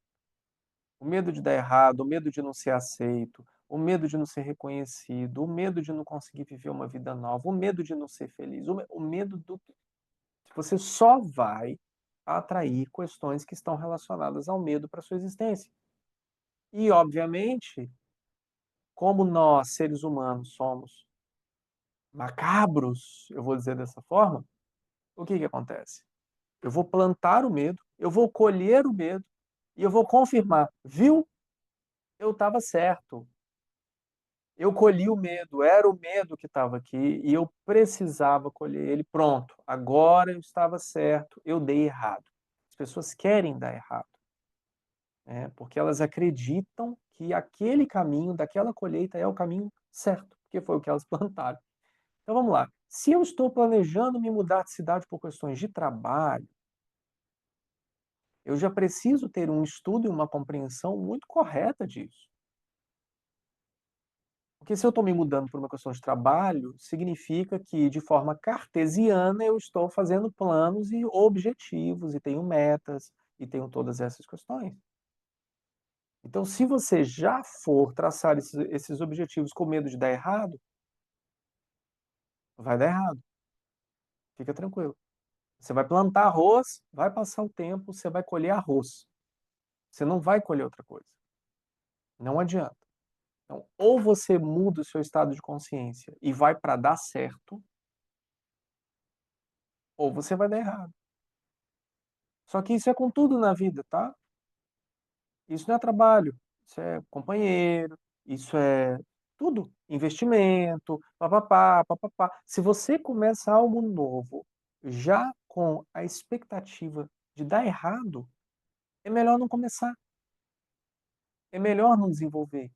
O medo de dar errado, o medo de não ser aceito, o medo de não ser reconhecido, o medo de não conseguir viver uma vida nova, o medo de não ser feliz, o medo do. Você só vai atrair questões que estão relacionadas ao medo para sua existência. E, obviamente, como nós, seres humanos, somos macabros, eu vou dizer dessa forma, o que que acontece? Eu vou plantar o medo, eu vou colher o medo e eu vou confirmar, viu? Eu estava certo. Eu colhi o medo, era o medo que estava aqui e eu precisava colher ele. Pronto, agora eu estava certo, eu dei errado. As pessoas querem dar errado, né? Porque elas acreditam que aquele caminho daquela colheita é o caminho certo, porque foi o que elas plantaram. Então vamos lá. Se eu estou planejando me mudar de cidade por questões de trabalho, eu já preciso ter um estudo e uma compreensão muito correta disso. Porque se eu estou me mudando por uma questão de trabalho, significa que, de forma cartesiana, eu estou fazendo planos e objetivos, e tenho metas, e tenho todas essas questões. Então, se você já for traçar esses objetivos com medo de dar errado, vai dar errado. Fica tranquilo. Você vai plantar arroz, vai passar o tempo, você vai colher arroz. Você não vai colher outra coisa. Não adianta. Então, ou você muda o seu estado de consciência e vai para dar certo, ou você vai dar errado. Só que isso é com tudo na vida, tá? Isso não é trabalho, isso é companheiro, isso é tudo, investimento, papapá, papapá. Se você começa algo novo já com a expectativa de dar errado, é melhor não começar, é melhor não desenvolver,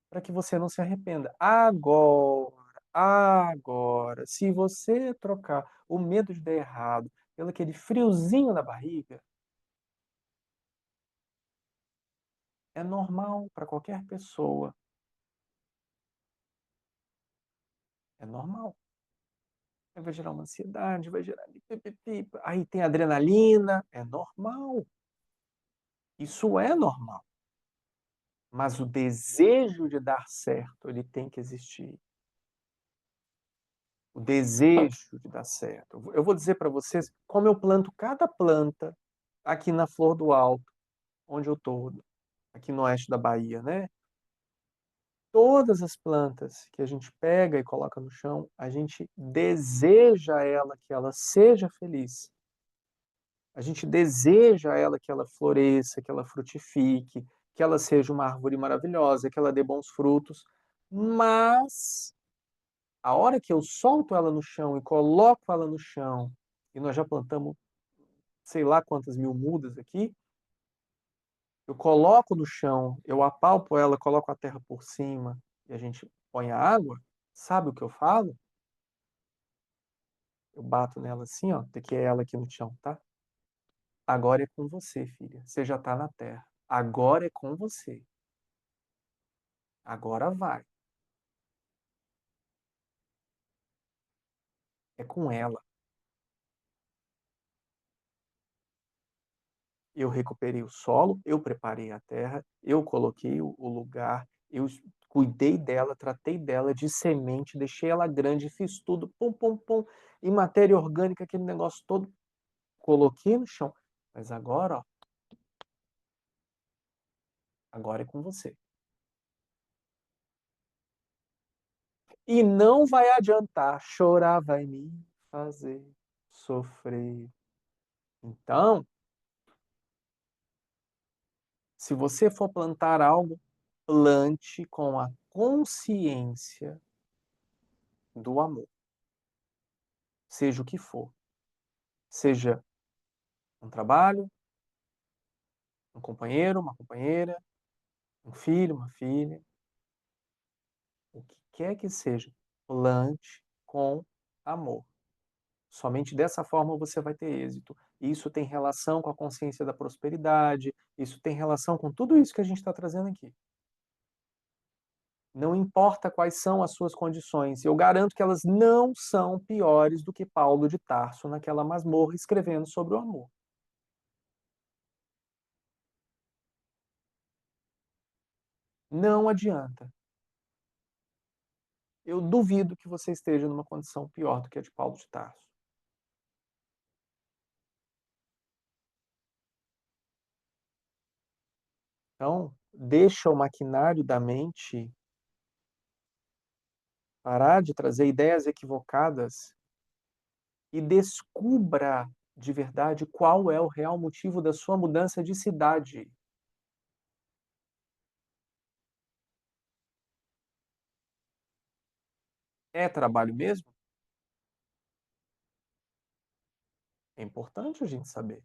para que você não se arrependa. Agora, se você trocar o medo de dar errado pelo aquele friozinho na barriga, é normal para qualquer pessoa, é normal. Aí vai gerar uma ansiedade, vai gerar pipipi, aí tem adrenalina, é normal. Isso é normal. Mas o desejo de dar certo, ele tem que existir. O desejo de dar certo. Eu vou dizer para vocês como eu planto cada planta aqui na Flor do Alto, onde eu estou, aqui no oeste da Bahia, né? Todas as plantas que a gente pega e coloca no chão, a gente deseja a ela que ela seja feliz. A gente deseja a ela que ela floresça, que ela frutifique, que ela seja uma árvore maravilhosa, que ela dê bons frutos. Mas a hora que eu solto ela no chão e coloco ela no chão, e nós já plantamos sei lá quantas mil mudas aqui, eu coloco no chão, eu apalpo ela, coloco a terra por cima e a gente põe a água, sabe o que eu falo? Eu bato nela assim, ó, que é ela aqui no chão, tá? Agora é com você, filha. Você já tá na terra. Agora é com você. Agora vai. É com ela. Eu recuperei o solo, eu preparei a terra, eu coloquei o lugar, eu cuidei dela, tratei dela de semente, deixei ela grande, fiz tudo, pum, pum, pum, e matéria orgânica, aquele negócio todo, coloquei no chão. Mas agora, ó, agora é com você. E não vai adiantar, chorar vai me fazer sofrer. Então, se você for plantar algo, plante com a consciência do amor, seja o que for. Seja um trabalho, um companheiro, uma companheira, um filho, uma filha, o que quer que seja, plante com amor. Somente dessa forma você vai ter êxito. Isso tem relação com a consciência da prosperidade, isso tem relação com tudo isso que a gente está trazendo aqui. Não importa quais são as suas condições, eu garanto que elas não são piores do que Paulo de Tarso naquela masmorra escrevendo sobre o amor. Não adianta. Eu duvido que você esteja numa condição pior do que a de Paulo de Tarso. Então, deixa o maquinário da mente parar de trazer ideias equivocadas e descubra de verdade qual é o real motivo da sua mudança de cidade. É trabalho mesmo? É importante a gente saber.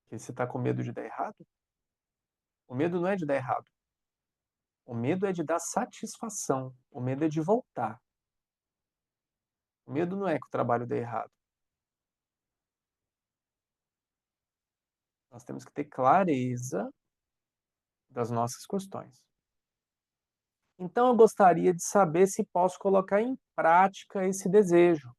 Que você está com medo de dar errado? O medo não é de dar errado. O medo é de dar satisfação. O medo é de voltar. O medo não é que o trabalho dê errado. Nós temos que ter clareza das nossas questões. Então, eu gostaria de saber se posso colocar em prática esse desejo.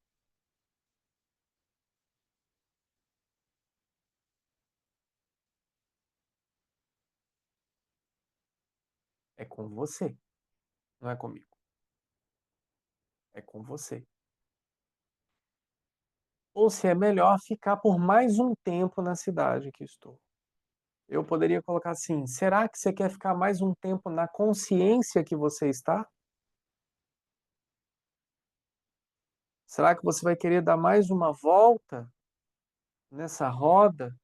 É com você, não é comigo. É com você. Ou se é melhor ficar por mais um tempo na cidade que estou. Eu poderia colocar assim: será que você quer ficar mais um tempo na consciência que você está? Será que você vai querer dar mais uma volta nessa roda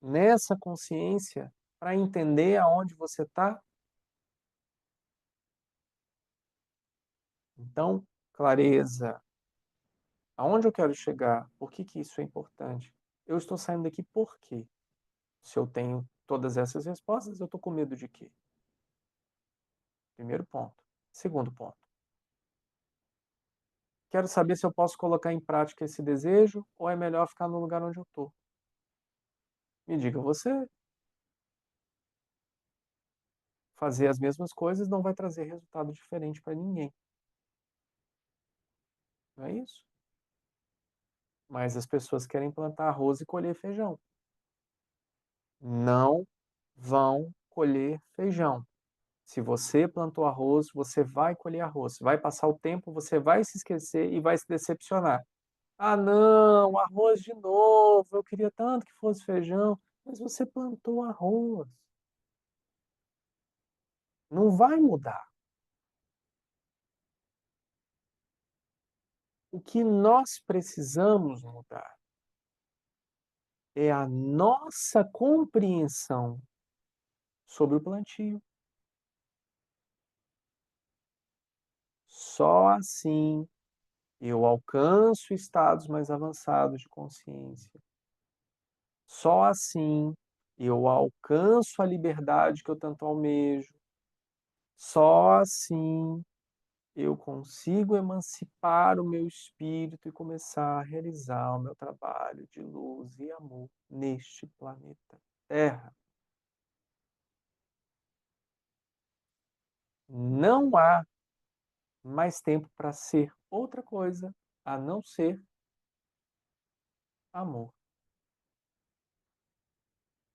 nessa consciência para entender aonde você está? Então, clareza. Aonde eu quero chegar? Por que que isso é importante? Eu estou saindo daqui por quê? Se eu tenho todas essas respostas, eu estou com medo de quê? Primeiro ponto. Segundo ponto. Quero saber se eu posso colocar em prática esse desejo ou é melhor ficar no lugar onde eu estou. Me diga você. Fazer as mesmas coisas não vai trazer resultado diferente para ninguém. Não é isso? Mas as pessoas querem plantar arroz e colher feijão. Não vão colher feijão. Se você plantou arroz, você vai colher arroz. Vai passar o tempo, você vai se esquecer e vai se decepcionar. Ah, não, arroz de novo. Eu queria tanto que fosse feijão, mas você plantou arroz. Não vai mudar. O que nós precisamos mudar é a nossa compreensão sobre o plantio. Só assim eu alcanço estados mais avançados de consciência. Só assim eu alcanço a liberdade que eu tanto almejo. Só assim eu consigo emancipar o meu espírito e começar a realizar o meu trabalho de luz e amor neste planeta Terra. Não há mais tempo para ser outra coisa a não ser amor.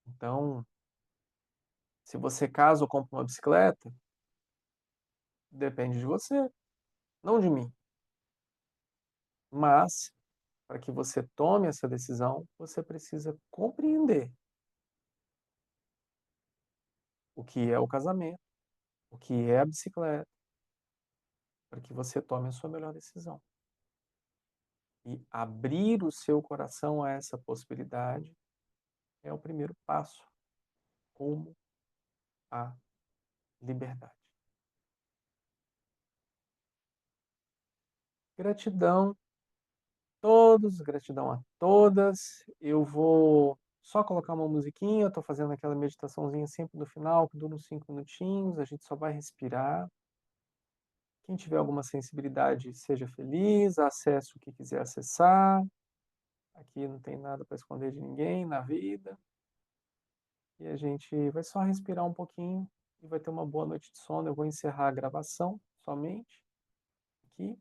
Então, se você casa ou compra uma bicicleta, depende de você, não de mim. Mas, para que você tome essa decisão, você precisa compreender o que é o casamento, o que é a bicicleta, para que você tome a sua melhor decisão. E abrir o seu coração a essa possibilidade é o primeiro passo rumo à liberdade. Gratidão a todos, gratidão a todas. Eu vou só colocar uma musiquinha, eu tô fazendo aquela meditaçãozinha sempre no final, que dura uns 5 minutinhos, a gente só vai respirar. Quem tiver alguma sensibilidade, seja feliz, acesse o que quiser acessar. Aqui não tem nada para esconder de ninguém na vida. E a gente vai só respirar um pouquinho e vai ter uma boa noite de sono. Eu vou encerrar a gravação somente aqui.